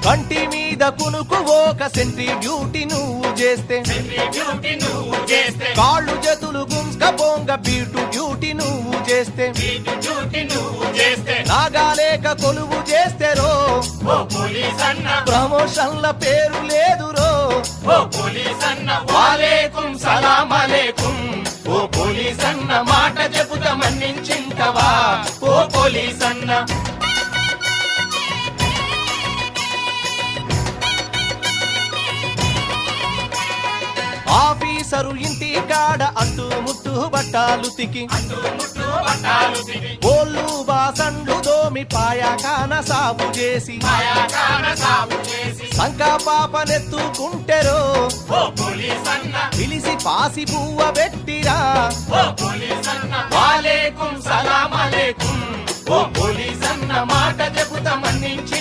కంటి మీద కునుకు ఒక సెంట్రీ డ్యూటీ నువ్వు చేస్తే కాళ్ళు చేతులు గుంస్క బొంగ బీటు డ్యూటీ నువ్వు చేస్తే నాగాలేక కొలువు చేస్తే రో ప్రమోషన్ల పేరు లేదు రో వాలేకుం సలాం అలేకుం ఓ పోలీస్ అన్న మాట చెబుతా మన్నించింటవా ఓ పోలీస్ అన్న ఆఫీసరు ఇంటి కాడ అంటూ ముట్టు బట్టాలు తికి ఓళ్ళు బాసండ్లు దోమి పాయాకాన సాపు చేసి సంకా పాపనెత్తుకుంటెరో పిలిసి పాసి పువ్వ పెట్టిరా వాలేకుం సలాం అలేకుం ఓ పోలీస్ అన్న మాట చెబుతా మన్నించి